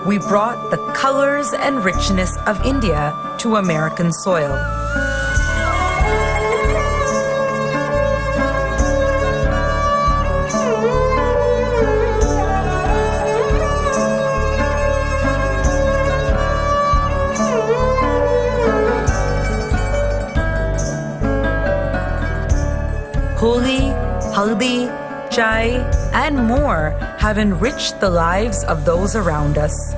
we brought the colors and richness of India to American soil. Holi, haldi, chai, and more have enriched the lives of those around us.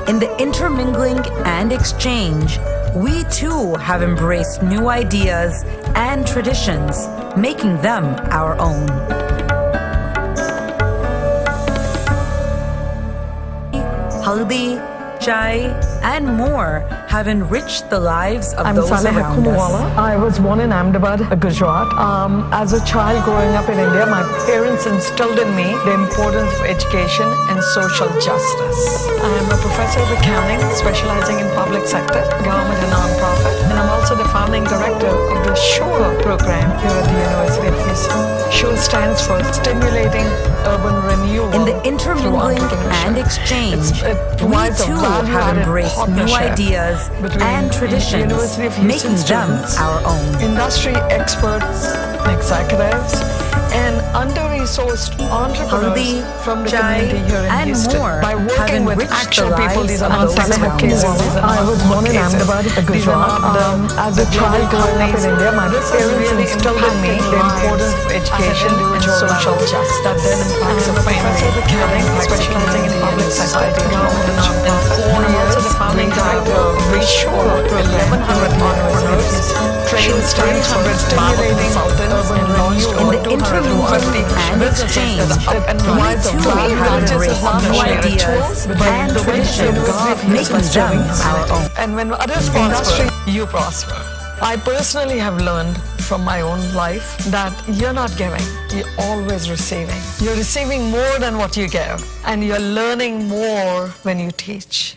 In the intermingling and exchange, we too have embraced new ideas and traditions, making them our own. Haldi, chai, and more have enriched the lives of those around us. I was born in Ahmedabad, Gujarat. As a child growing up in India, my parents instilled in me the importance of education and social justice. I am a professor of accounting, specializing in public sector, government and non-profit, and I'm also the founding director of the SURE program here at the University of Houston. SURE stands for Stimulating Urban Renewal. In the intermingling and exchange, we too have embraced new ideas and traditions, making them our own. Industry experts, executives, and under-resourced entrepreneurs from the community here in Houston. By working with actual people, these are not selected cases. I was born in Ahmedabad, Gujarat. As a child growing up in India, my parents instilled in me the importance of education and social justice. That then impacts a professor of accounting, specializing in public sector, government and non-profit. I'm also the founding director of SURE, 1,100 entrepreneurs, trained 300 stimulating consultants, and launched over 250 and exchange, and provides a wide range of new ideas and traditions, making them our own. And when others prosper, you prosper. I personally have learned from my own life that you're not giving, you're always receiving. You're receiving more than what you give, and you're learning more when you teach.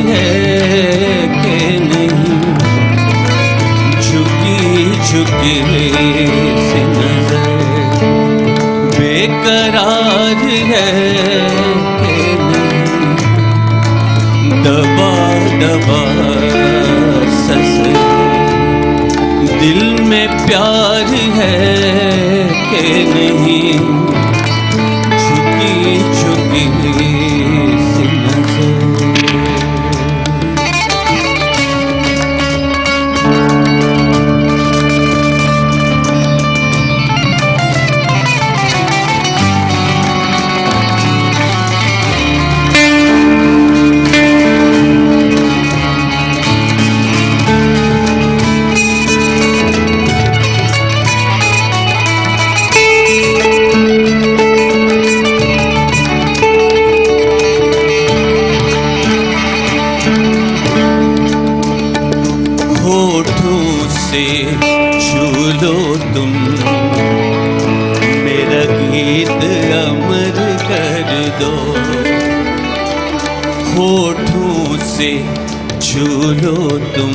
है कि नहीं, झुकी झुकी सी नजर बेकरार है कि नहीं, दबा दबा ससे दिल में प्यार है कि नहीं, झुकी झुकी सी नजर। होठों से छू लो तुम, मेरा गीत अमर कर दो। होठों से छू लो तुम,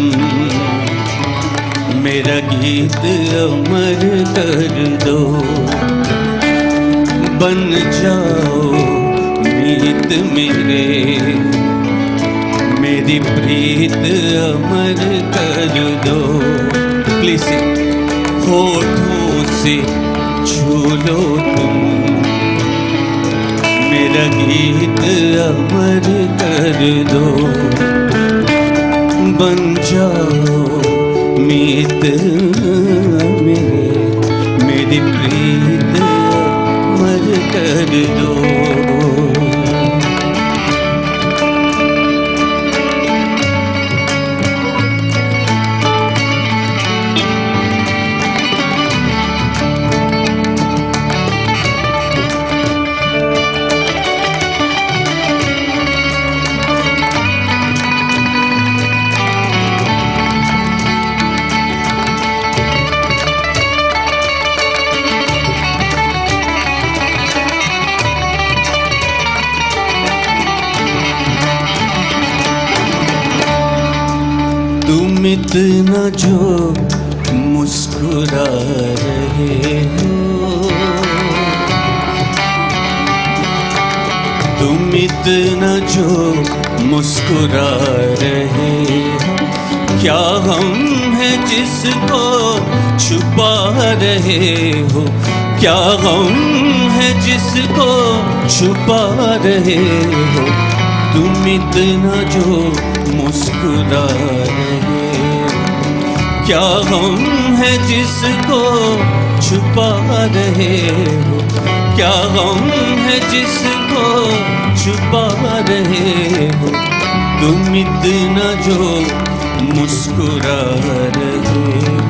मेरा गीत अमर कर दो। बन जाओ मीत मेरे, मेरी प्रीत अमर कर दो। प्लीज होठों से छू लो तुम, मेरा गीत अमर कर दो। बन जाओ मीत मेरे, मेरी प्रीत अमर कर दो। तुम इतना जो मुस्कुरा रहे हो, तुम इतना जो मुस्कुरा रहे हो, क्या हम है जिसको छुपा रहे हो, क्या हम है जिसको छुपा रहे हो। तुम इतना जो मुस्कुरा रहे हो, क्या हम है जिसको छुपा रहे हो, क्या हम है जिसको छुपा रहे हो। तुम इतना जो मुस्कुरा रहे हो।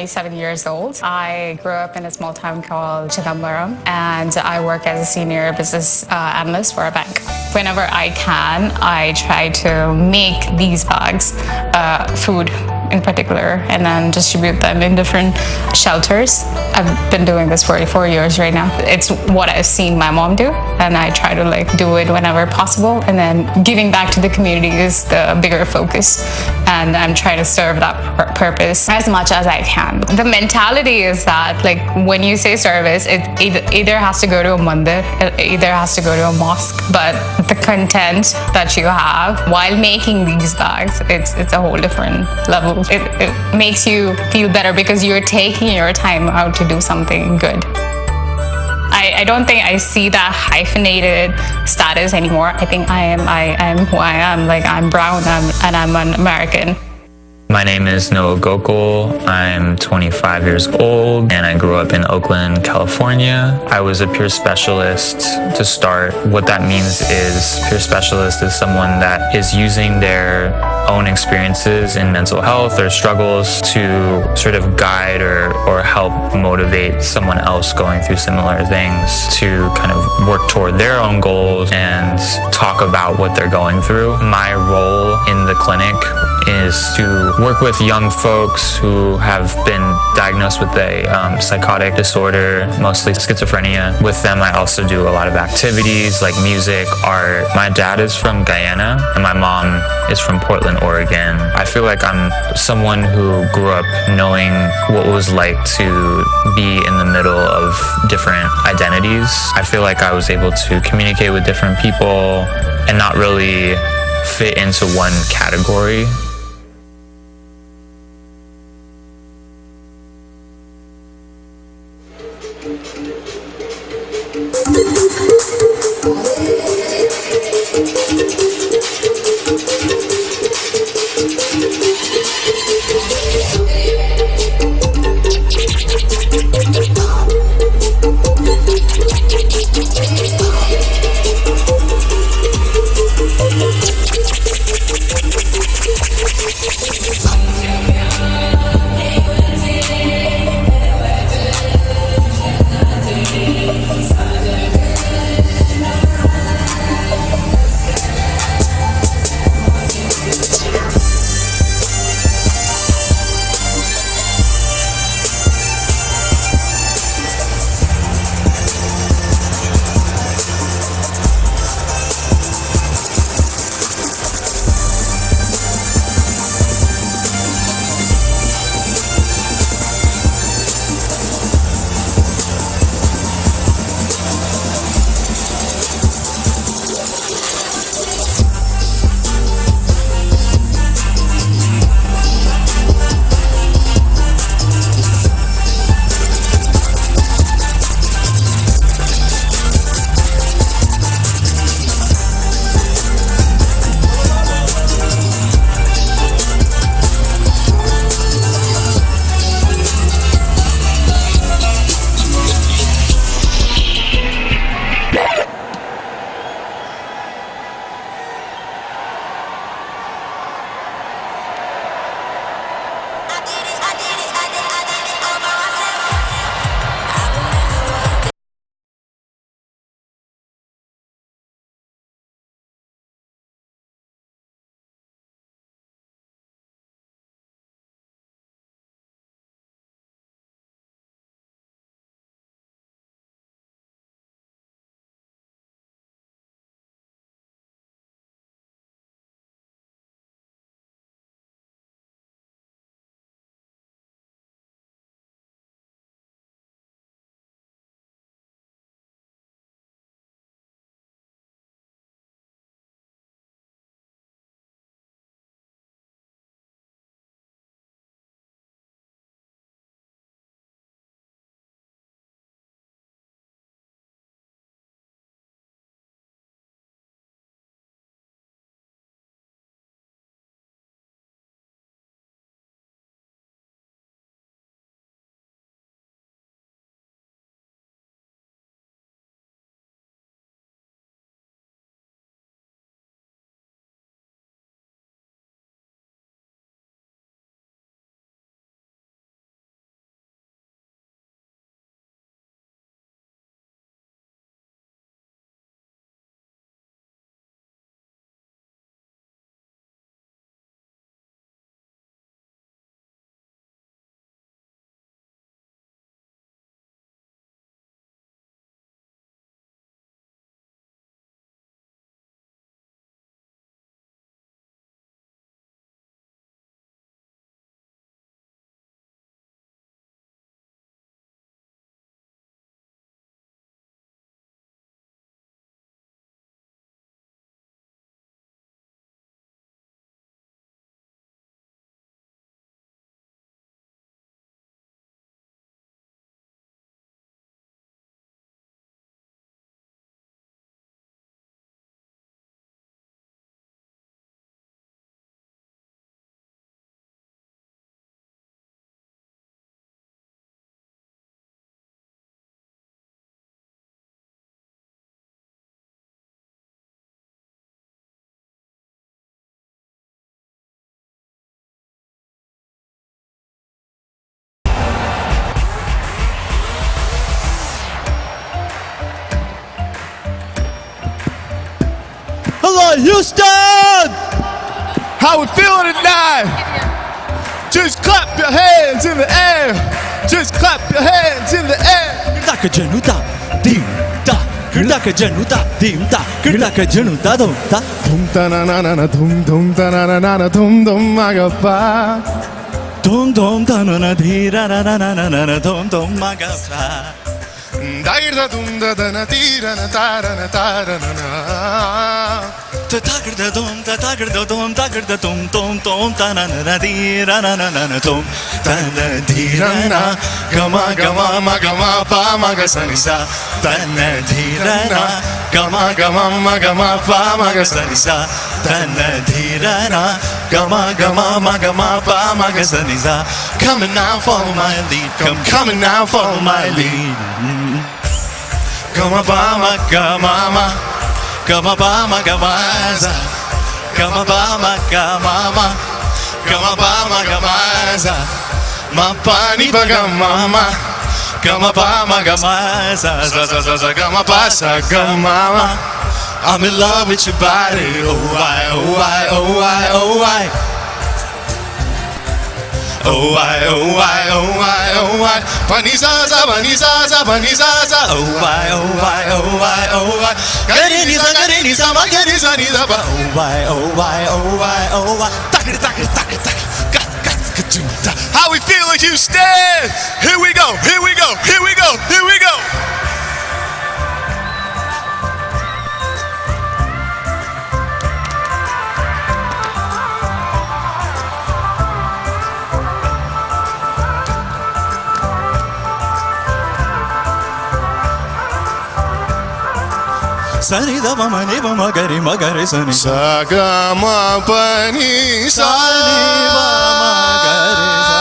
27 years old. I grew up in a small town called Chidambaram, and I work as a senior business analyst for a bank. Whenever I can, I try to make these bags, food in particular, and then distribute them in different shelters. I've been doing this for 4 years right now. It's what I've seen my mom do, and I try to do it whenever possible, and then giving back to the community is the bigger focus, and I'm trying to serve that purpose as much as I can. The mentality is that when you say service, it either has to go to a mandir, it either has to go to a mosque, but the content that you have while making these bags, it's a whole different level. It makes you feel better because you're taking your time out to do something good. I don't think I see that hyphenated status anymore. I think I am who I am. I'm brown and I'm an American. My name is Noah Gokul. I'm 25 years old and I grew up in Oakland, California. I was a peer specialist to start. What that means is peer specialist is someone that is using their own experiences in mental health or struggles to sort of guide or help motivate someone else going through similar things to kind of work toward their own goals and talk about what they're going through. My role in the clinic is to work with young folks who have been diagnosed with a psychotic disorder, mostly schizophrenia. With them, I also do a lot of activities like music, art. My dad is from Guyana and my mom is from Portland, Oregon. I feel like I'm someone who grew up knowing what it was like to be in the middle of different identities. I feel like I was able to communicate with different people and not really fit into one category. Houston! How we feeling tonight? Just clap your hands in the air. Just clap your hands in the air. Gırdak canuta, dim da. Gırdak canuta, dim da. Gırdak canuta, dum da. Dum da na na na na dum dum da na na na na dum dum magapa. Dum dum da na na di ra na na na na na na dum dum magapa. Dair da dum da da na di ra na ta ra na ta ra na na. Takır da dum da takır da dum takır da dum dum dum da na na na di ra na na na na dum da na di ra na Gama gama ma gama pa ma ga sa ni sa. da na di ra na Gama gama ma gama pa ma ga sa ni sa. da na di ra na Gama gama ma gama pa ma ga sa ni sa. Coming now, follow my lead. Coming now, follow my lead. Gama pa ma gama ma. Gama pa ma gama za. Gama pa ma gama ma. Gama pa ma gama za. Ma pa ni pa gama ma. Gama pa ma gama za za za za za. Gama pa sa gama ma. I'm in love with your body. Oh I, oh I, oh I, oh I. Oh I, oh I, oh I, oh I. Panizaza, panizaza, panizaza. Oh I, oh I, oh I, oh I. Gariniza, gariniza, magariza, niza. Oh I, oh I, oh I, oh I. Takir, takir, takir, takir. Gat, gat, katumta. How we feeling, Houston? Here we go, here we go, here we go, here we go. Sani da ma ni ba ma gari sani Sa ga ma pa ni sa. Sani ba ma gari sa.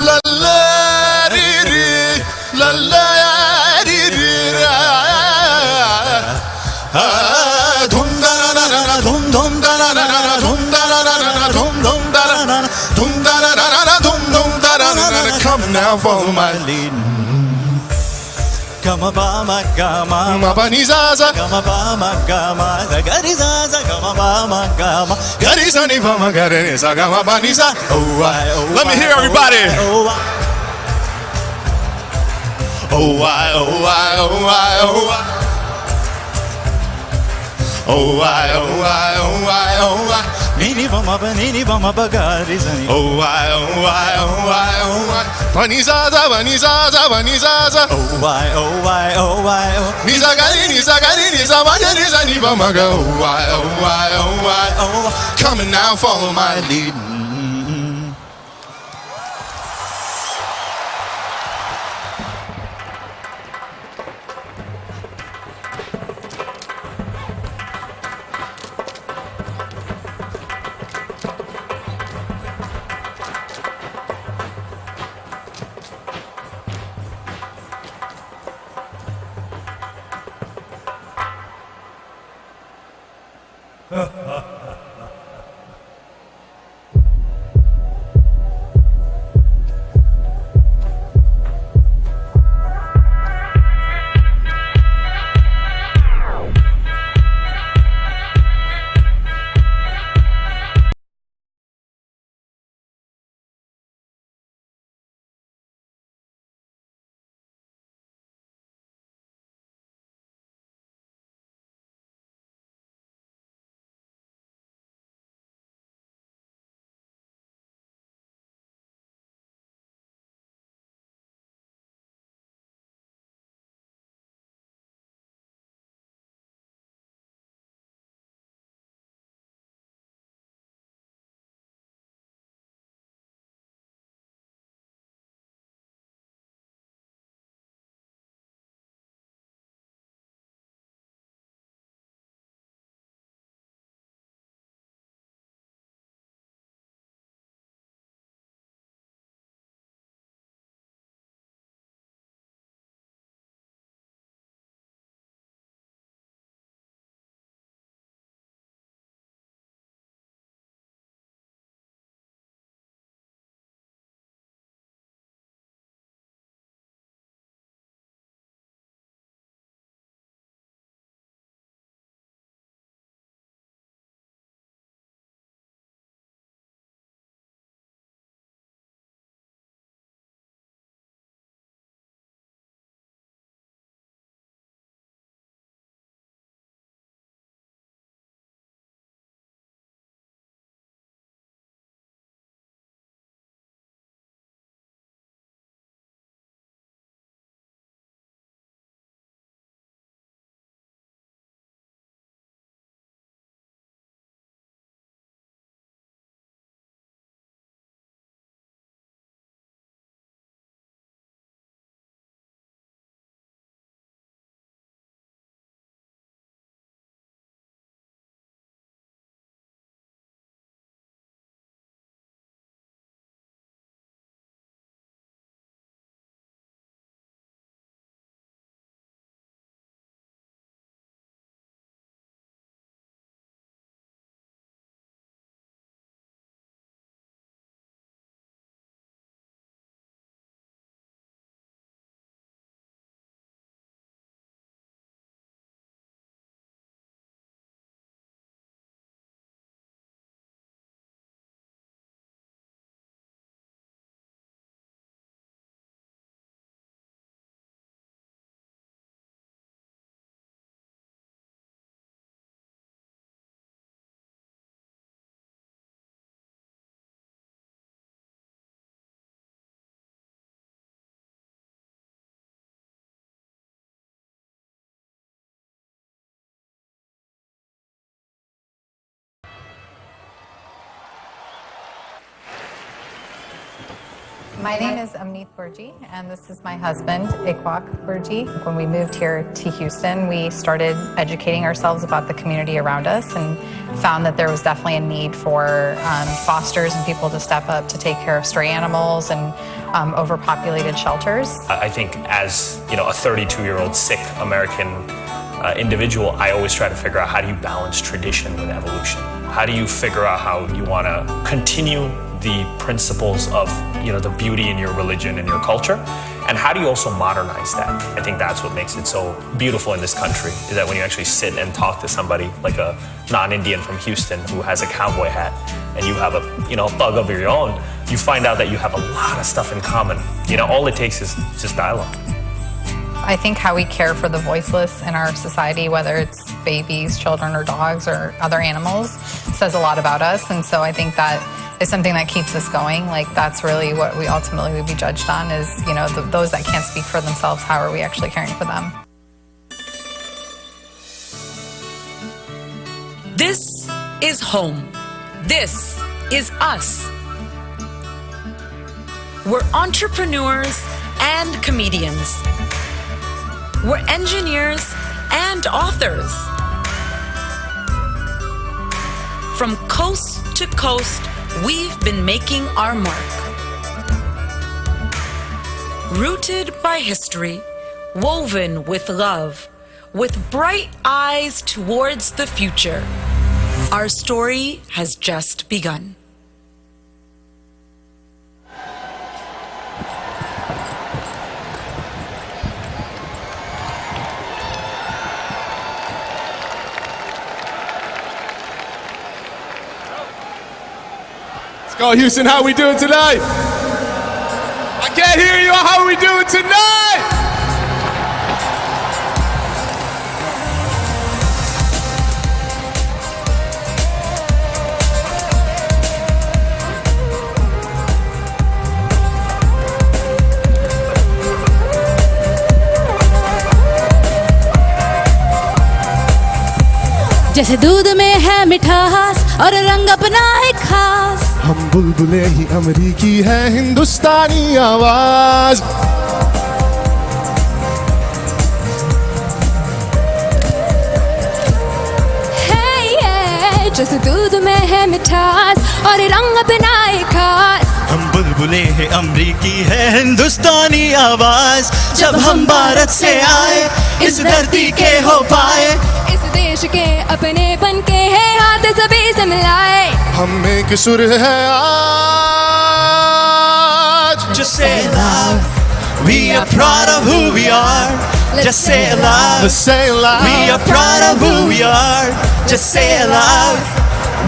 La la ri ri, la la ri ri ra. Dum da na na na, dum dum da na na na, dum da na na na, dum dum da na na, dum da na na na, dum dum da na na. Come now, follow my lead. Gama ba ma gama Ma pa ni za za, gama ba ma gama gari za za gama ba ma gama gari sa ni pa ma gari sa ga ma pa ni sa. Oh I, let me hear everybody. Oh I, Oh I, oh I, oh I, oh I. Oh I, oh I, oh I, oh I. nini ba ma gari sani Oh I, oh I, oh I, oh I. Panizaza, panizaza, panizaza. Oh I, oh I, oh I, oh Niza gari, niza gari, niza mani, niza ni ba ma ga. Oh I, oh I, oh I, oh I. Coming now, follow my lead. My name is Amneet Burji, and this is my husband, Ikwak Burji. When we moved here to Houston, we started educating ourselves about the community around us and found that there was definitely a need for fosters and people to step up to take care of stray animals and overpopulated shelters. I think as a 32-year-old sick American individual, I always try to figure out how do you balance tradition with evolution? How do you figure out how you want to continue the principles of the beauty in your religion and your culture, and how do you also modernize that? I think that's what makes it so beautiful in this country, is that when you actually sit and talk to somebody like a non-Indian from Houston who has a cowboy hat and you have a thug of your own, you find out that you have a lot of stuff in common. All it takes is just dialogue. I think how we care for the voiceless in our society, whether it's babies, children, or dogs, or other animals, says a lot about us. And so I think that is something that keeps us going. Like, that's really what we ultimately would be judged on is, those that can't speak for themselves, how are we actually caring for them? This is home. This is us. We're entrepreneurs and comedians. We're engineers and authors. From coast to coast, we've been making our mark. Rooted by history, woven with love, with bright eyes towards the future. Our story has just begun. Let's go, Houston. How we doing tonight? I can't hear you. How are we doing tonight? जैसे दूध में है मिठास और रंग अपना है खास, हम बुलबुले ही अमरीकी है हिंदुस्तानी आवाज। जैसे दूध में है मिठास और रंग अपना है खास, हम बुलबुले हैं अमरीकी है हिंदुस्तानी आवाज। जब हम भारत से आए इस धरती के हो पाए, इस देश के अपने बन के है हाथ सभी से मिलाए, हम एक सुर है आज। Just say it loud, we are proud of who we are. Just say it loud, say it loud. We are proud of who we are. Just say it loud,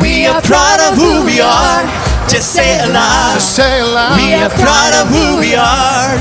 we are proud of who we are. Just say it loud, just say it loud. We are proud of who we are.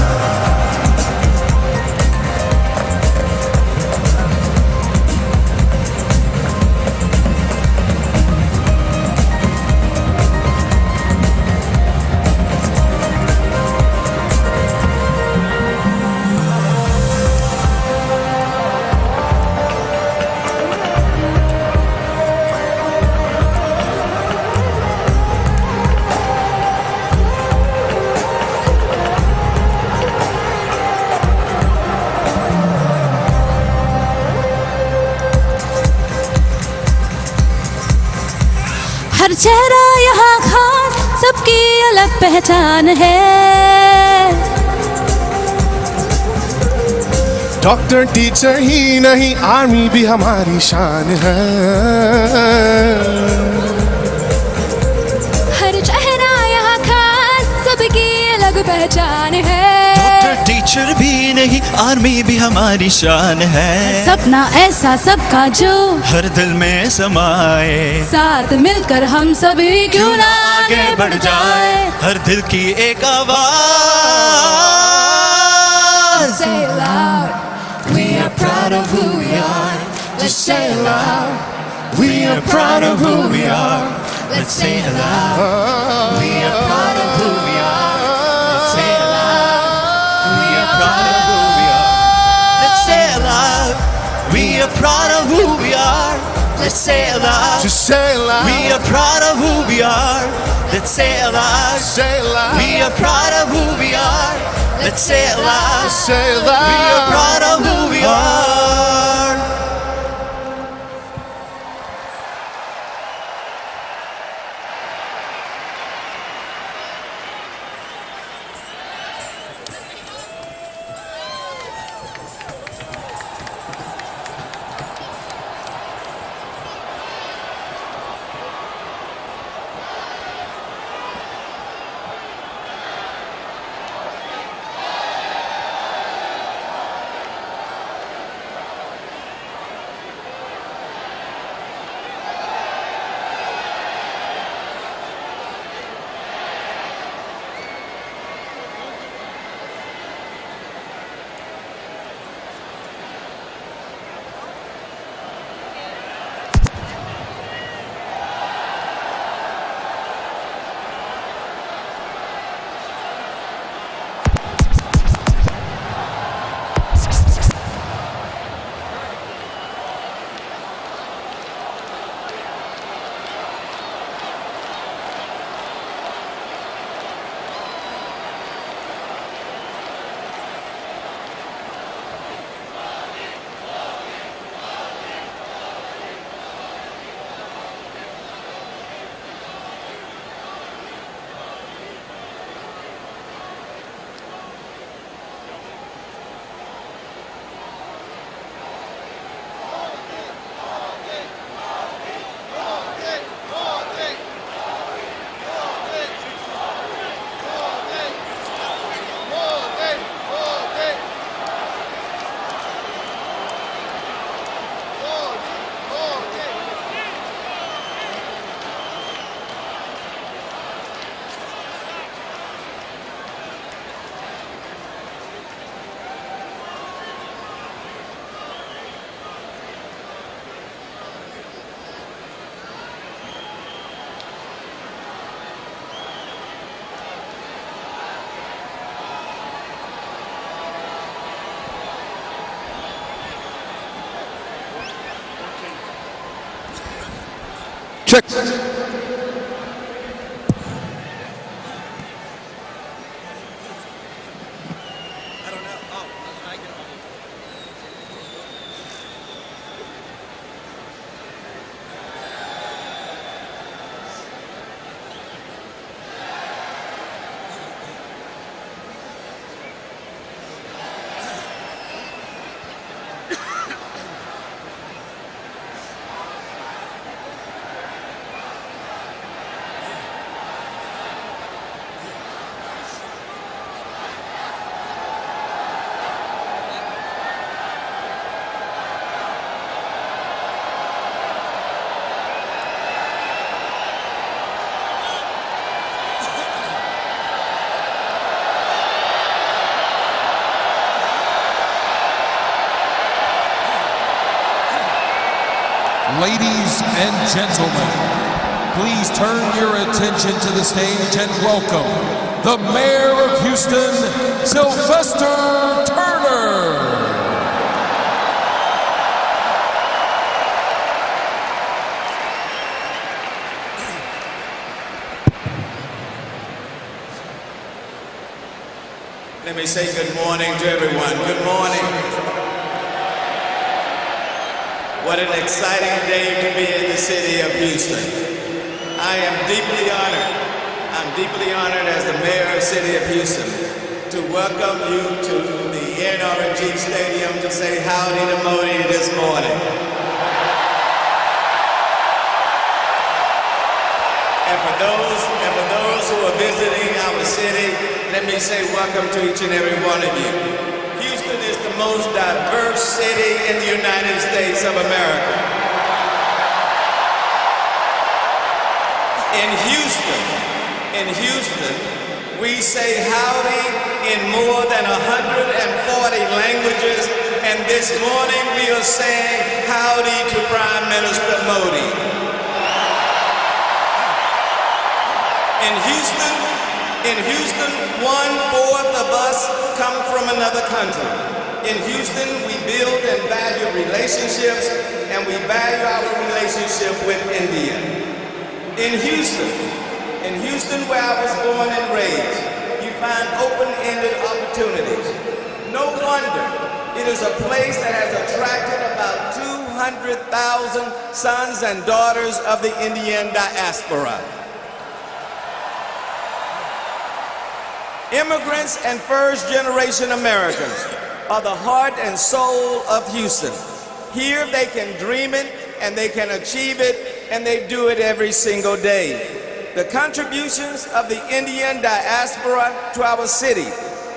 हर चेहरा यहाँ खास, सबकी अलग पहचान है। Doctor teacher ही नहीं army भी हमारी शान है। हर चेहरा यहाँ खास, सबकी अलग पहचान है। डॉक्टर टीचर भी नहीं आर्मी भी हमारी शान है। सपना ऐसा सबका जो हर दिल में समाए, साथ मिलकर हम सभी क्यों ना आगे बढ़ जाए। हर दिल की एक आवाज। Say it loud, we are proud of who we are. Just say it loud, we are proud of who we are. Let's say it loud, we are proud of who we are. Let's say it loud, we are proud of who we are. Let's say it loud, we are proud of who we are. Let's say it loud. To say it loud. We are proud of who we are. Let's say it loud. Say it loud. We are proud of who we are. Let's say it loud. Say it loud. We are proud of who we are. Check. Ladies and gentlemen, please turn your attention to the stage and welcome the Mayor of Houston, Sylvester Turner. Let me say good morning to everyone. Good morning. What an exciting day to be in the city of Houston. I am deeply honored. I'm deeply honored as the mayor of the city of Houston to welcome you to the NRG Stadium to say howdy to Modi this morning. And for those who are visiting our city, let me say welcome to each and every one of you. Houston is the most diverse city in the United States of America. In Houston, we say howdy in more than 140 languages, and this morning we are saying howdy to Prime Minister Modi. In Houston, 1/4 of us come from another country. In Houston, we build and value relationships, and we value our relationship with India. In Houston, where I was born and raised, you find open-ended opportunities. No wonder it is a place that has attracted about 200,000 sons and daughters of the Indian diaspora. Immigrants and first-generation Americans are the heart and soul of Houston. Here they can dream it and they can achieve it, and they do it every single day. The contributions of the Indian diaspora to our city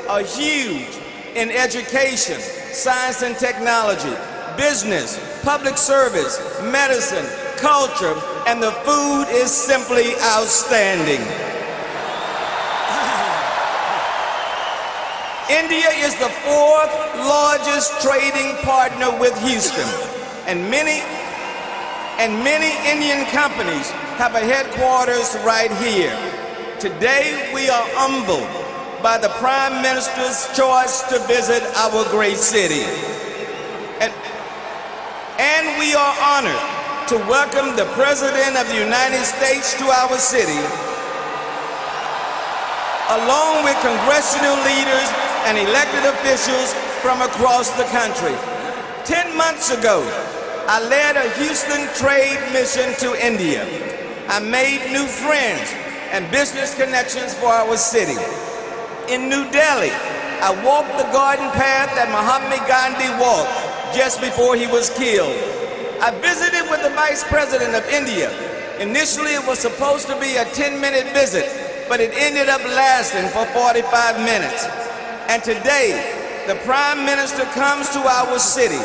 are huge in education, science and technology, business, public service, medicine, culture, and the food is simply outstanding. India is the fourth largest trading partner with Houston, and many Indian companies have a headquarters right here. Today, we are humbled by the Prime Minister's choice to visit our great city. And we are honored to welcome the President of the United States to our city, along with congressional leaders and elected officials from across the country. 10 months ago, I led a Houston trade mission to India. I made new friends and business connections for our city. In New Delhi, I walked the garden path that Mahatma Gandhi walked just before he was killed. I visited with the Vice President of India. Initially, it was supposed to be a 10-minute visit, but it ended up lasting for 45 minutes. And today, the Prime Minister comes to our city.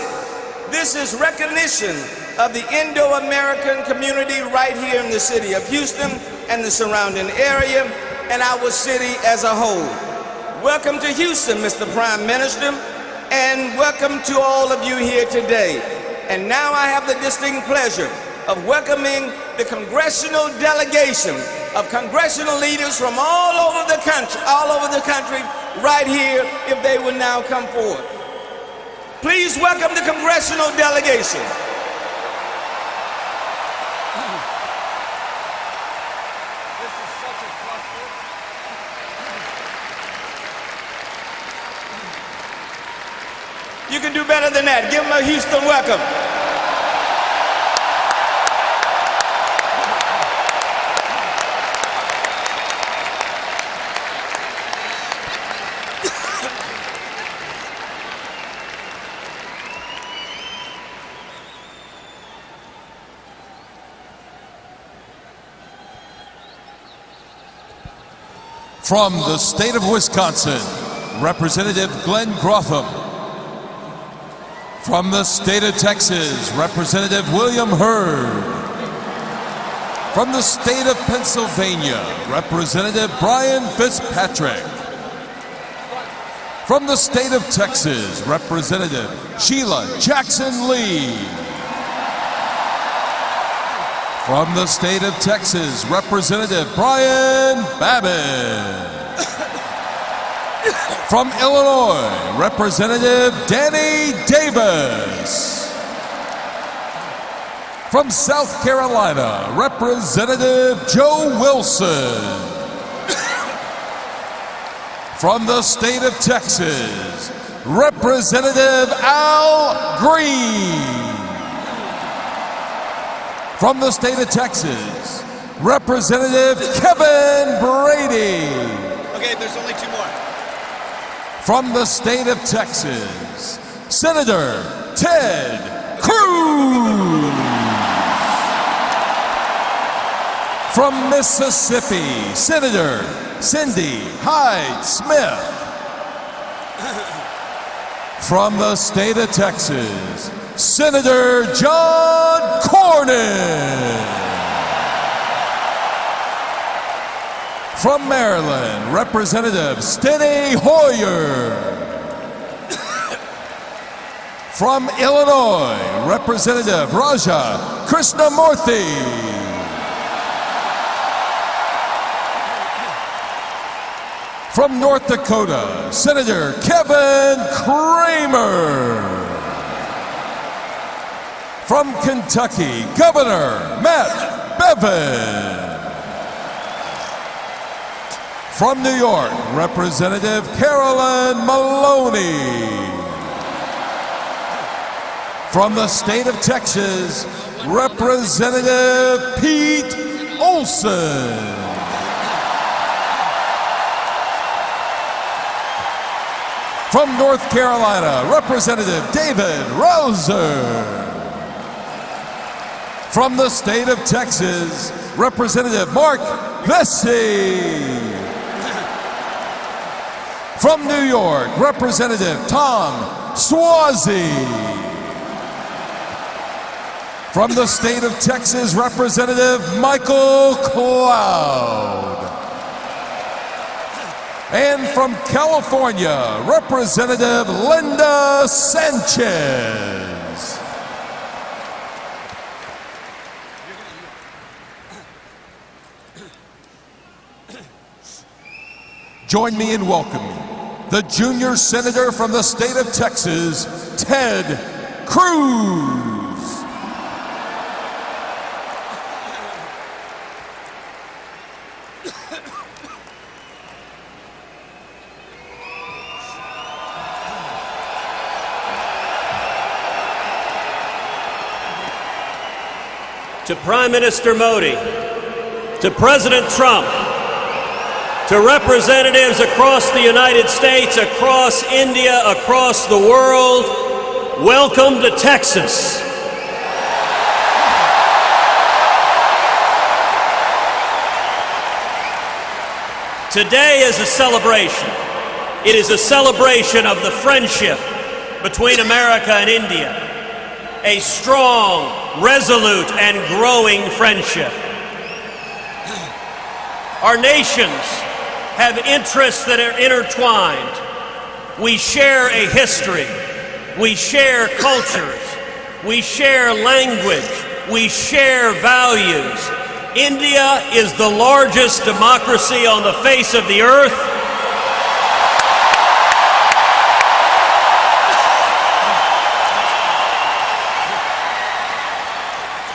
This is recognition of the Indo-American community right here in the city of Houston and the surrounding area, and our city as a whole. Welcome to Houston, Mr. Prime Minister, and welcome to all of you here today. And now I have the distinct pleasure of welcoming the congressional delegation of congressional leaders from all over the country, right here, if they will now come forward. Please welcome the congressional delegation. You can do better than that. Give them a Houston welcome. From the state of Wisconsin, Representative Glenn Grotham. From the state of Texas, Representative William Hurd. From the state of Pennsylvania, Representative Brian Fitzpatrick. From the state of Texas, Representative Sheila Jackson Lee. From the state of Texas, Representative Brian Babbitt. From Illinois, Representative Danny Davis. From South Carolina, Representative Joe Wilson. From the state of Texas, Representative Al Green. From the state of Texas, Representative Kevin Brady. Okay, there's only two more. From the state of Texas, Senator Ted Cruz. From Mississippi, Senator Cindy Hyde Smith. From the state of Texas, Senator John Cornyn. From Maryland, Representative Steny Hoyer. From Illinois, Representative Raja Krishnamurthy. From North Dakota, Senator Kevin Cramer. From Kentucky, Governor Matt Bevin. From New York, Representative Carolyn Maloney. From the state of Texas, Representative Pete Olson. From North Carolina, Representative David Rouser. From the state of Texas, Representative Mark Vesey. From New York, Representative Tom Suozzi. From the state of Texas, Representative Michael Cloud. And from California, Representative Linda Sanchez. Join me in welcoming the junior senator from the state of Texas, Ted Cruz. To Prime Minister Modi, to President Trump, to representatives across the United States, across India, across the world, welcome to Texas. Today is a celebration. It is a celebration of the friendship between America and India. A strong, resolute, and growing friendship. Our nations have interests that are intertwined. We share a history. We share cultures. We share language. We share values. India is the largest democracy on the face of the earth.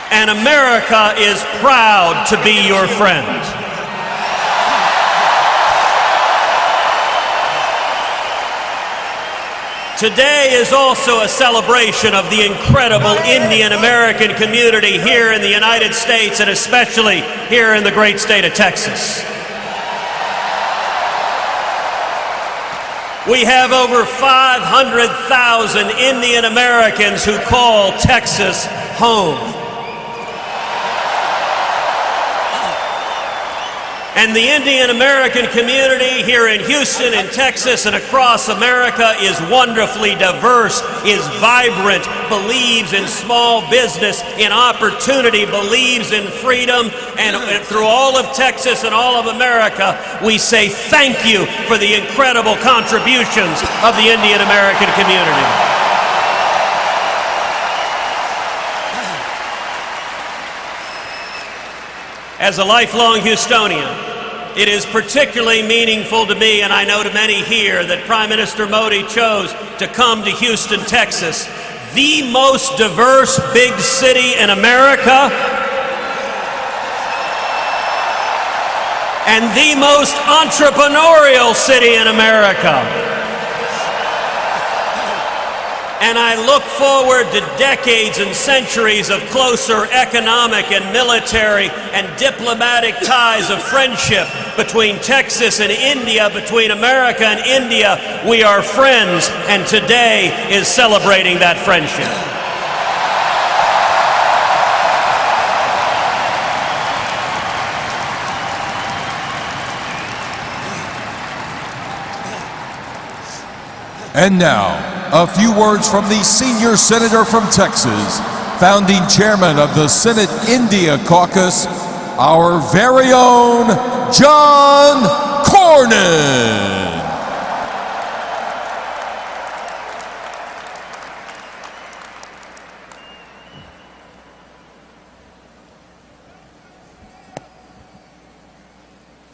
And America is proud to be your friend. Today is also a celebration of the incredible Indian American community here in the United States and especially here in the great state of Texas. We have over 500,000 Indian Americans who call Texas home. And the Indian American community here in Houston, in Texas, and across America is wonderfully diverse, is vibrant, believes in small business, in opportunity, believes in freedom. And through all of Texas and all of America, we say thank you for the incredible contributions of the Indian American community. As a lifelong Houstonian, it is particularly meaningful to me, and I know to many here, that Prime Minister Modi chose to come to Houston, Texas, the most diverse big city in America, and the most entrepreneurial city in America. And I look forward to decades and centuries of closer economic and military and diplomatic ties of friendship between Texas and India, between America and India. We are friends, and today is celebrating that friendship. And now, a few words from the senior senator from Texas, founding chairman of the Senate India Caucus, our very own John Cornyn.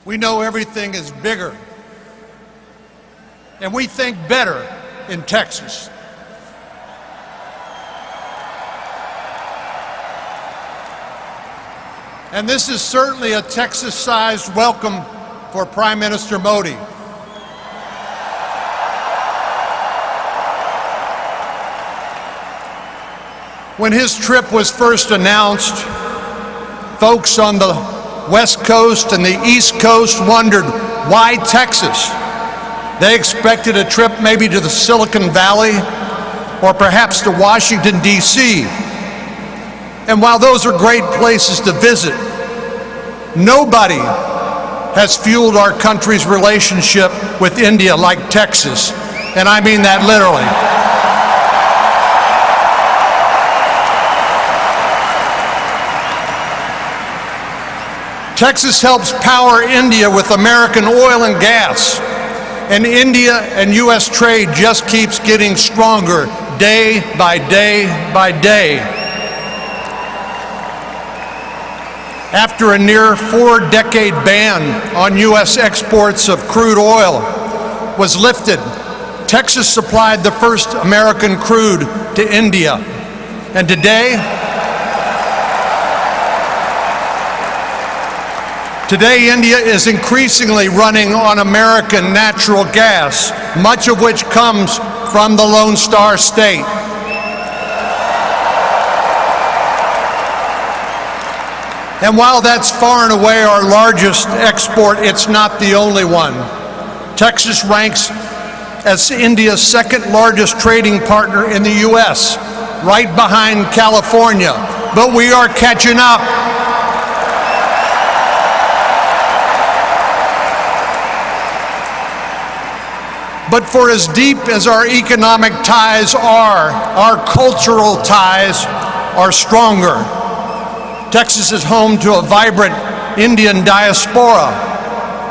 We know everything is bigger and we think better in Texas. And this is certainly a Texas-sized welcome for Prime Minister Modi. When his trip was first announced, folks on the West Coast and the East Coast wondered, why Texas? They expected a trip maybe to the Silicon Valley or perhaps to Washington, D.C. And while those are great places to visit, nobody has fueled our country's relationship with India like Texas. And I mean that literally. Texas helps power India with American oil and gas, and India and U.S. trade just keeps getting stronger day by day by day. After a near 4-decade ban on U.S. exports of crude oil was lifted, Texas supplied the first American crude to India. And today India is increasingly running on American natural gas, much of which comes from the Lone Star State. And while that's far and away our largest export, it's not the only one. Texas ranks as India's second largest trading partner in the U.S., right behind California. But we are catching up. But for as deep as our economic ties are, our cultural ties are stronger. Texas is home to a vibrant Indian diaspora,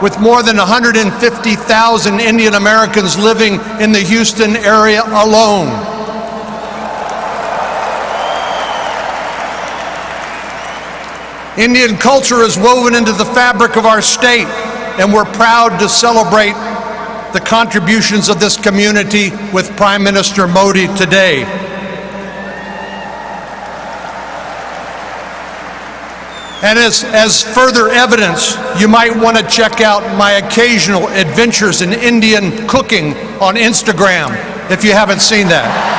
with more than 150,000 Indian Americans living in the Houston area alone. Indian culture is woven into the fabric of our state, and we're proud to celebrate the contributions of this community with Prime Minister Modi today. And as further evidence, you might want to check out my occasional adventures in Indian cooking on Instagram, if you haven't seen that.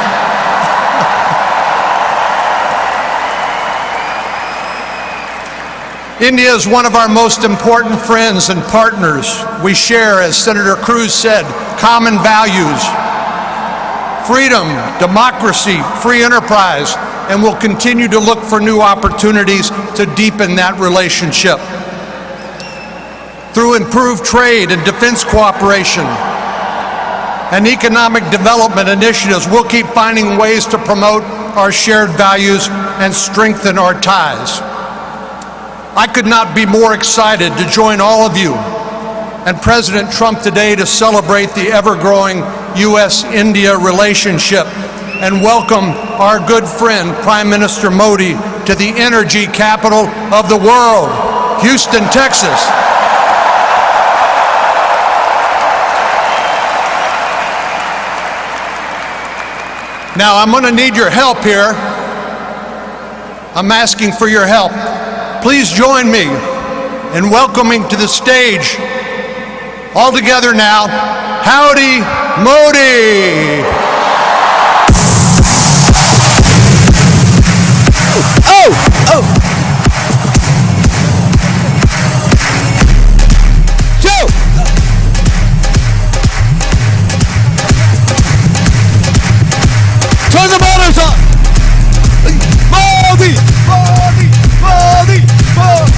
India is one of our most important friends and partners. We share, as Senator Cruz said, common values: freedom, democracy, free enterprise, and we'll continue to look for new opportunities to deepen that relationship. Through improved trade and defense cooperation and economic development initiatives, we'll keep finding ways to promote our shared values and strengthen our ties. I could not be more excited to join all of you and President Trump today to celebrate the ever-growing U.S.-India relationship and welcome our good friend, Prime Minister Modi, to the energy capital of the world, Houston, Texas. Now, I'm going to need your help here. I'm asking for your help. Please join me in welcoming to the stage, all together now, Howdy Modi! Turn the motors on! Modi! Modi! Modi! Modi!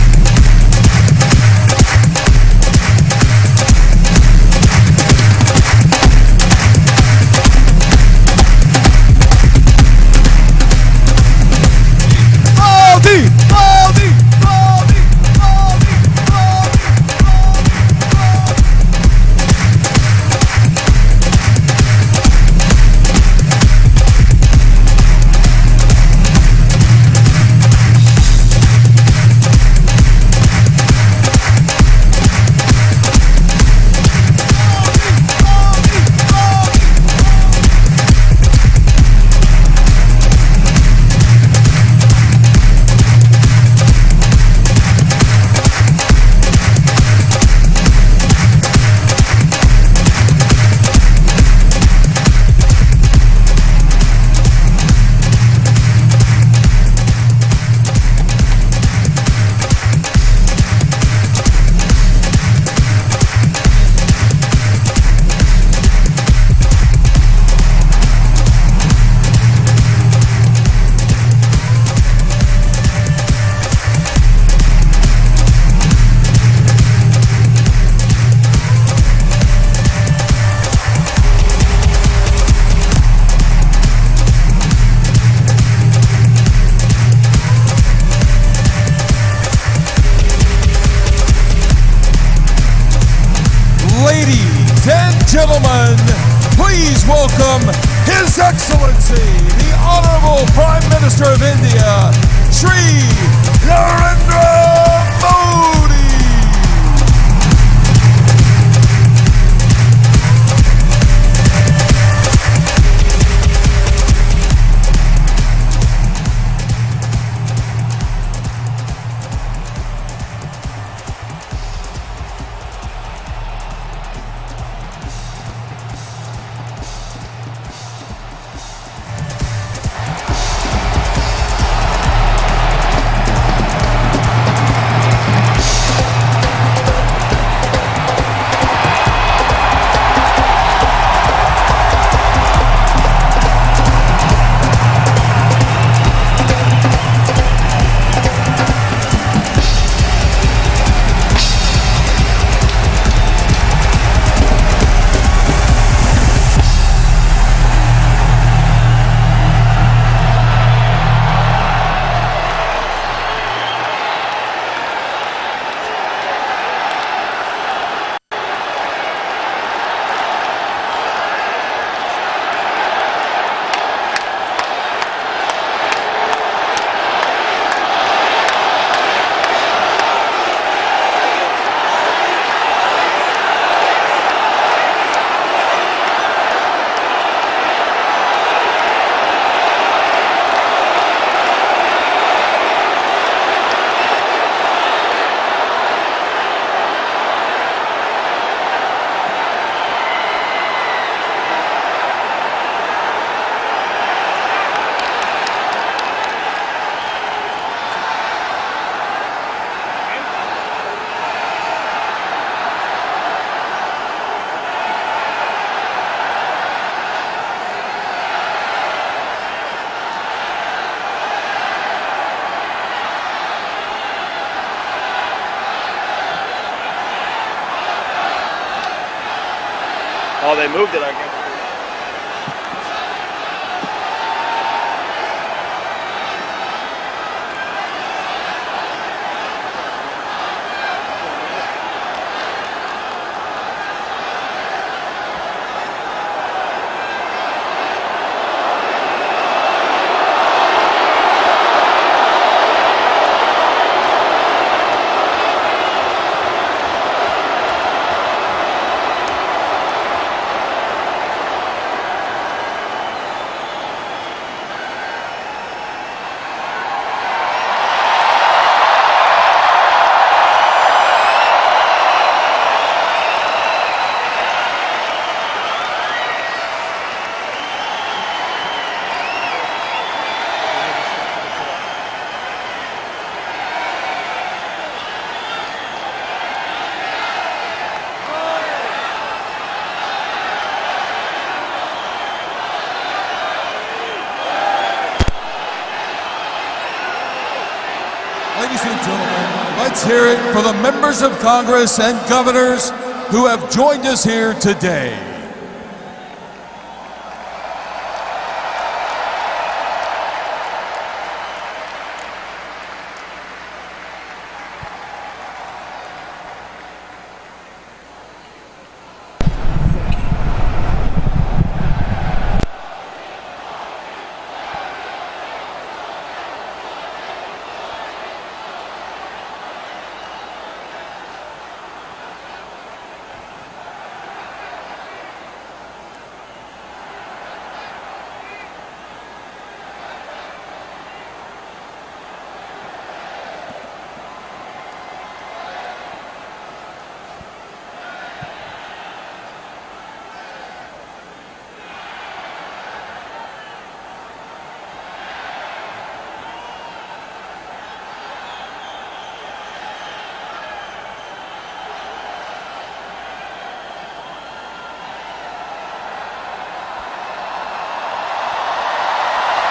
gentlemen, please welcome His Excellency, the Honorable Prime Minister of India, Shri Narendra Modi. Oh, they moved it, I guess. Ladies and gentlemen, let's hear it for the members of Congress and governors who have joined us here today.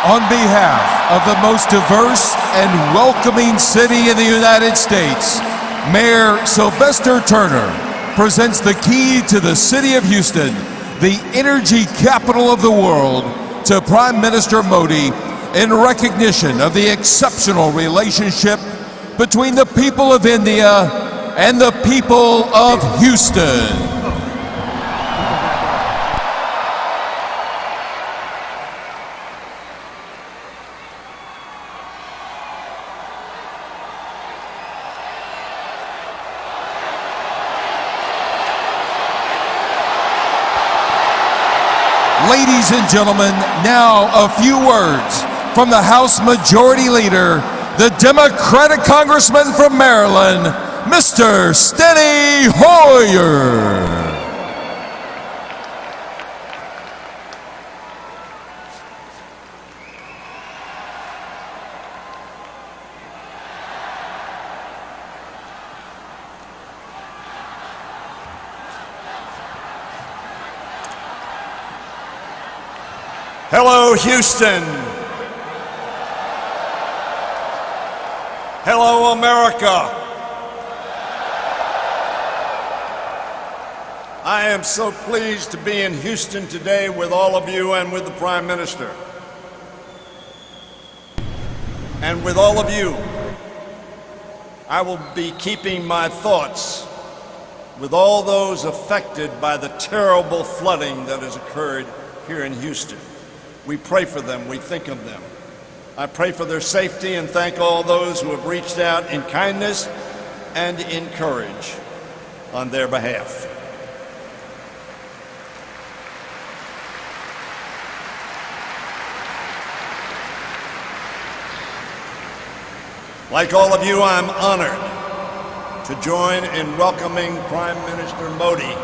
On behalf of the most diverse and welcoming city in the United States, Mayor Sylvester Turner presents the key to the city of Houston, the energy capital of the world, to Prime Minister Modi in recognition of the exceptional relationship between the people of India and the people of Houston. Ladies and gentlemen, now a few words from the House Majority Leader, the Democratic Congressman from Maryland, Mr. Steny Hoyer. Hello, Houston. Hello, America. I am so pleased to be in Houston today with all of you and with the Prime Minister. And with all of you, I will be keeping my thoughts with all those affected by the terrible flooding that has occurred here in Houston. We pray for them, we think of them. I pray for their safety and thank all those who have reached out in kindness and in courage on their behalf. Like all of you, I'm honored to join in welcoming Prime Minister Modi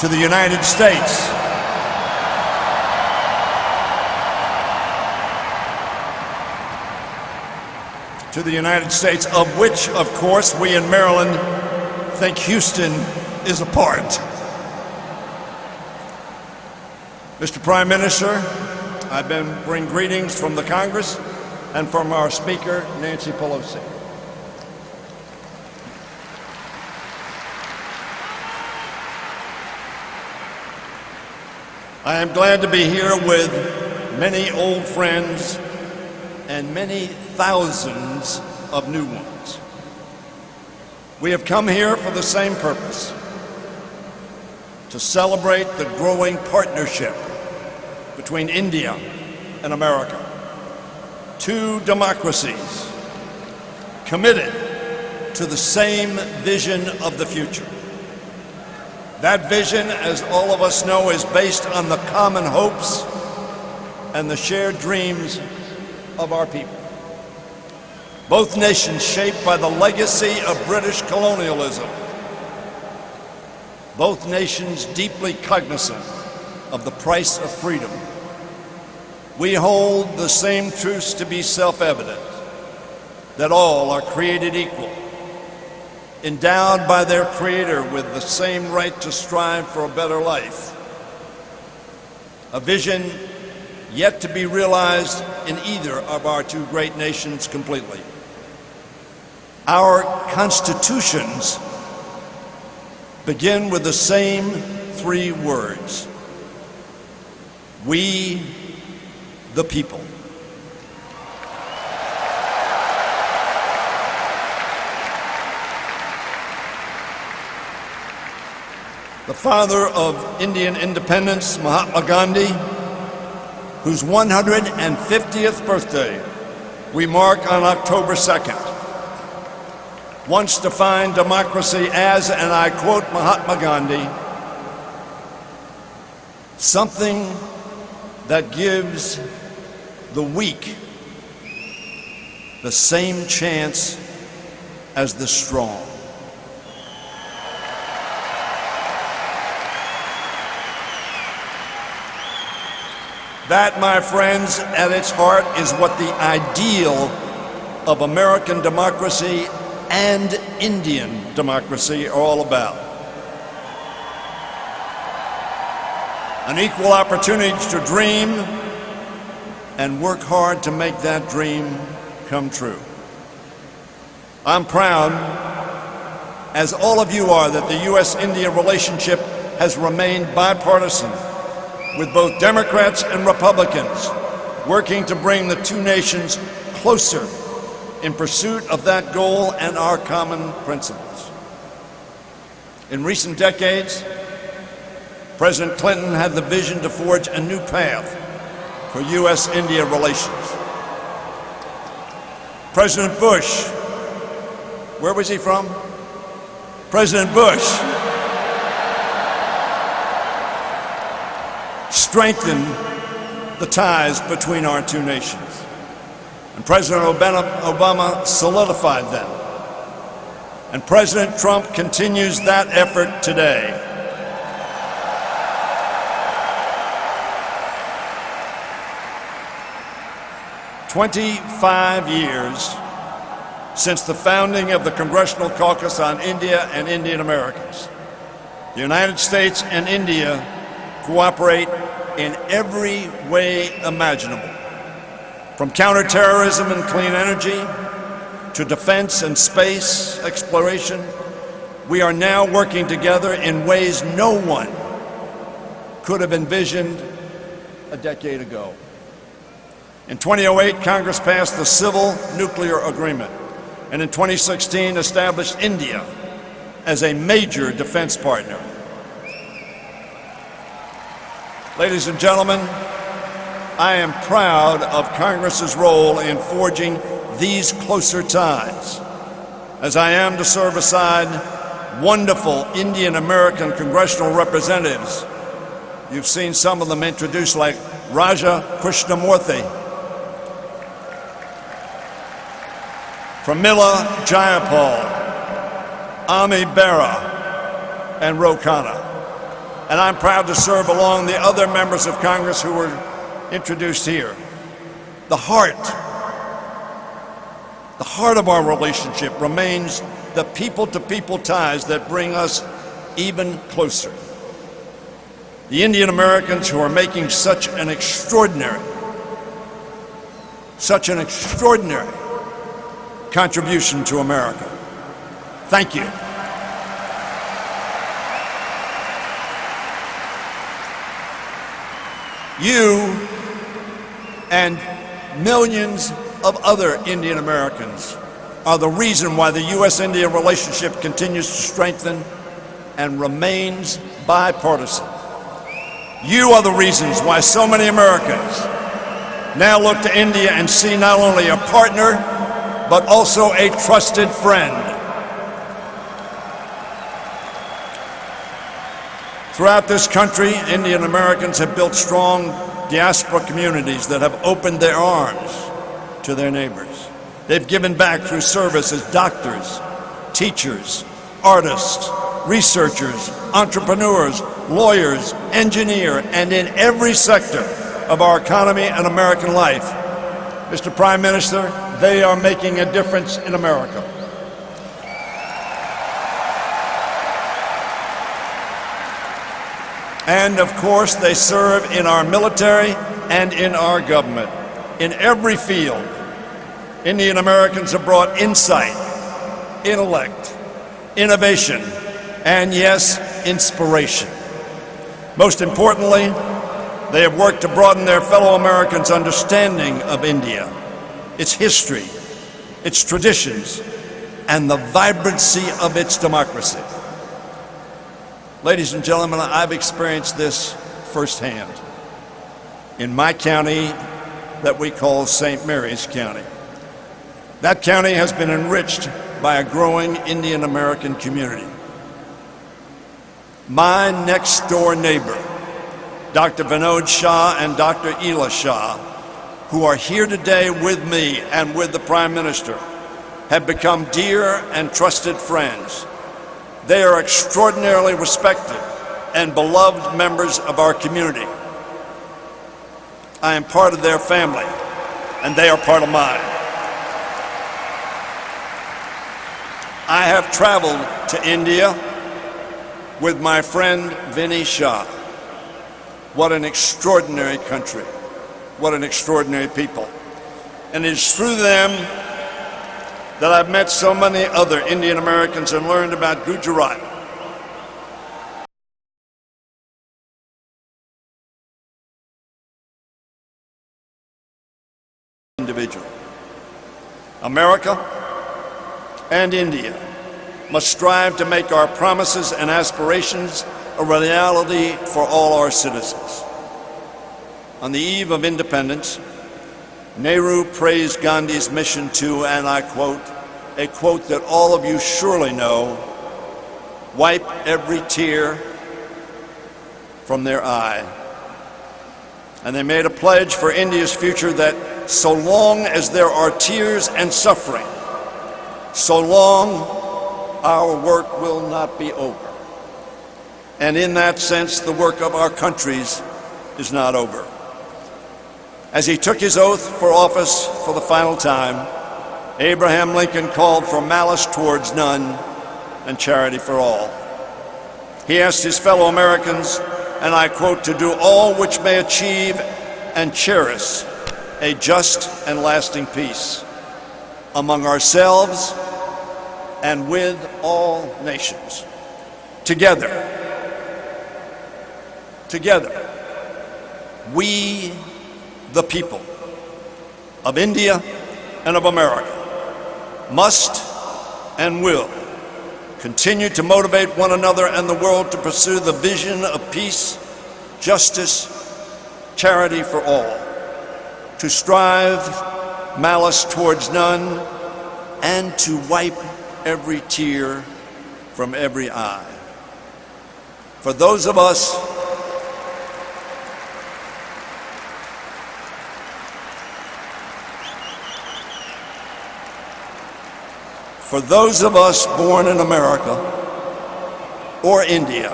to the United States. To the United States, of which, of course, we in Maryland think Houston is a part. Mr. Prime Minister, I bring greetings from the Congress and from our Speaker, Nancy Pelosi. I am glad to be here with many old friends and many thousands of new ones. We have come here for the same purpose: to celebrate the growing partnership between India and America. Two democracies committed to the same vision of the future. That vision, as all of us know, is based on the common hopes and the shared dreams of our people. Both nations shaped by the legacy of British colonialism. Both nations deeply cognizant of the price of freedom. We hold the same truths to be self-evident, that all are created equal, endowed by their Creator with the same right to strive for a better life. A vision yet to be realized in either of our two great nations completely. Our constitutions begin with the same three words: we the people. The father of Indian independence, Mahatma Gandhi, whose 150th birthday we mark on October 2nd, once defined democracy as, and I quote Mahatma Gandhi, something that gives the weak the same chance as the strong. That, my friends, at its heart is what the ideal of American democracy and Indian democracy are all about. An equal opportunity to dream and work hard to make that dream come true. I'm proud, as all of you are, that the U.S.-India relationship has remained bipartisan, with both Democrats and Republicans working to bring the two nations closer in pursuit of that goal and our common principles. In recent decades, President Clinton had the vision to forge a new path for U.S.-India relations. President Bush, where was he from? President Bush strengthen the ties between our two nations. And President Obama solidified them. And President Trump continues that effort today. "25 years since the founding of the Congressional Caucus on India and Indian Americans. The United States and India cooperate in every way imaginable, from counterterrorism and clean energy to defense and space exploration. We are now working together in ways no one could have envisioned a decade ago. In 2008, Congress passed the Civil Nuclear Agreement, and in 2016 established India as a major defense partner. Ladies and gentlemen, I am proud of Congress's role in forging these closer ties, as I am to serve aside wonderful Indian American congressional representatives. You've seen some of them introduced, like Raja Krishnamurthy, Pramila Jayapal, Ami Bera, and Ro Khanna. And I'm proud to serve along the other members of Congress who were introduced here. The heart of our relationship remains the people-to-people ties that bring us even closer. The Indian Americans who are making such an extraordinary contribution to America. Thank you. You and millions of other Indian Americans are the reason why the U.S.-India relationship continues to strengthen and remains bipartisan. You are the reasons why so many Americans now look to India and see not only a partner, but also a trusted friend. Throughout this country, Indian Americans have built strong diaspora communities that have opened their arms to their neighbors. They've given back through service as doctors, teachers, artists, researchers, entrepreneurs, lawyers, engineers, and in every sector of our economy and American life. Mr. Prime Minister, they are making a difference in America. And of course, they serve in our military and in our government. In every field, Indian Americans have brought insight, intellect, innovation, and yes, inspiration. Most importantly, they have worked to broaden their fellow Americans' understanding of India, its history, its traditions, and the vibrancy of its democracy. Ladies and gentlemen, I've experienced this firsthand in my county that we call St. Mary's County. That county has been enriched by a growing Indian American community. My next door neighbor, Dr. Vinod Shah and Dr. Ela Shah, who are here today with me and with the Prime Minister, have become dear and trusted friends. They are extraordinarily respected and beloved members of our community. I am part of their family, and they are part of mine. I have traveled to India with my friend Vinny Shah. What an extraordinary country. What an extraordinary people. And it is through them that I've met so many other Indian Americans and learned about Gujarati. Individual. America and India must strive to make our promises and aspirations a reality for all our citizens. On the eve of independence, Nehru praised Gandhi's mission to, and I quote, a quote that all of you surely know, wipe every tear from their eye And they made a pledge for India's future that so long as there are tears and suffering, so long our work will not be over. And in that sense, the work of our countries is not over. As he took his oath for office for the final time, Abraham Lincoln called for malice towards none and charity for all. He asked his fellow Americans, and I quote, to do all which may achieve and cherish a just and lasting peace among ourselves and with all nations. Together, we, the people of India and of America, must and will continue to motivate one another and the world to pursue the vision of peace, justice, charity for all, to strive malice towards none, and to wipe every tear from every eye. For those of us born in America or India,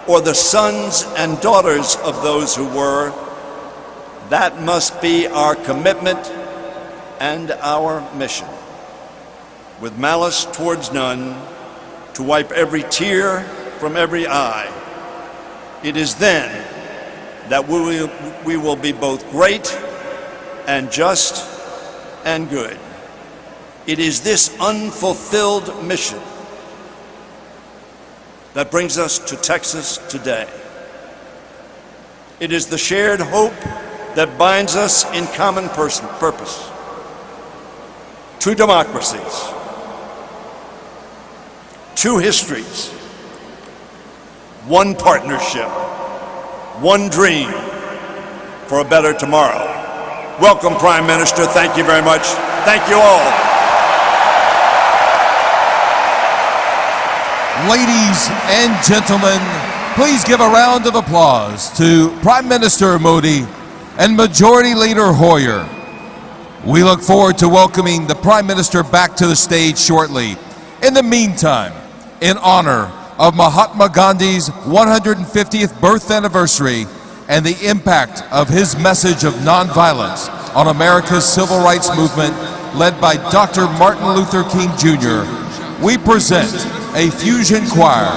or the sons and daughters of those who were, that must be our commitment and our mission. With malice towards none, to wipe every tear from every eye. It is then that we will be both great and just and good. It is this unfulfilled mission that brings us to Texas today. It is the shared hope that binds us in common purpose. Two democracies, two histories, one partnership, one dream for a better tomorrow. Welcome, Prime Minister. Thank you very much. Thank you all. Ladies and gentlemen, please give a round of applause to Prime Minister Modi and Majority Leader Hoyer. We look forward to welcoming the Prime Minister back to the stage shortly. In the meantime, in honor of Mahatma Gandhi's 150th birth anniversary and the impact of his message of nonviolence on America's civil rights movement led by Dr. Martin Luther King Jr., we present a fusion choir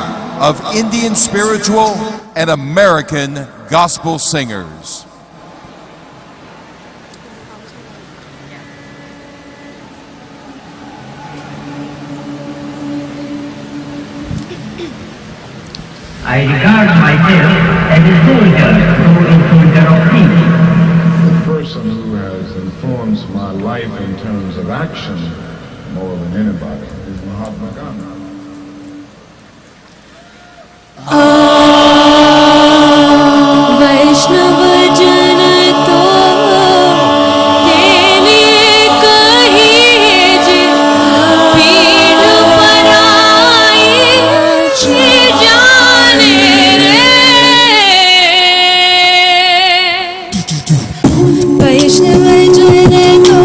of Indian spiritual and American gospel singers. I regard myself as a soldier, though a soldier of peace. The person who has influenced my life in terms of action more than anybody is Mahatma Gandhi. वैष्णव जन तो तेने कहिए जे पीड़ पराई छे जाने रे वैष्णव जन तो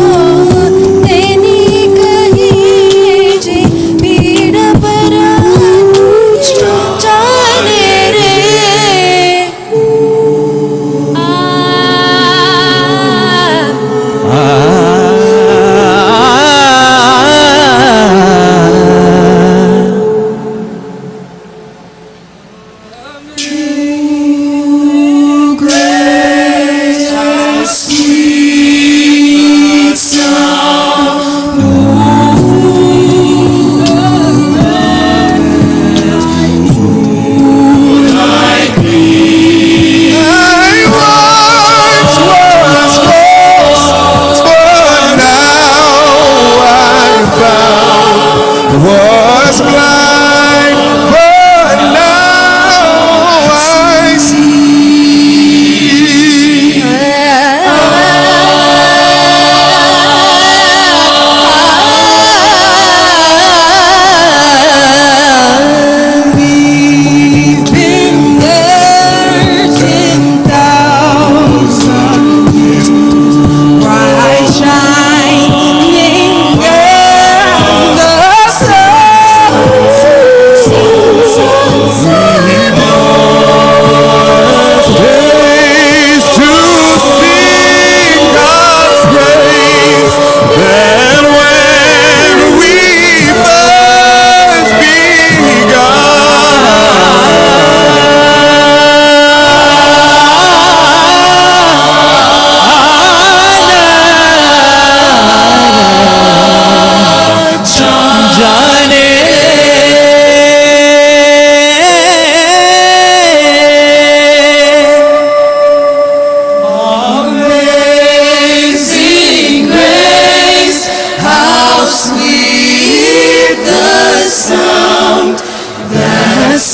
तेने कहिए जे पीड़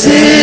This is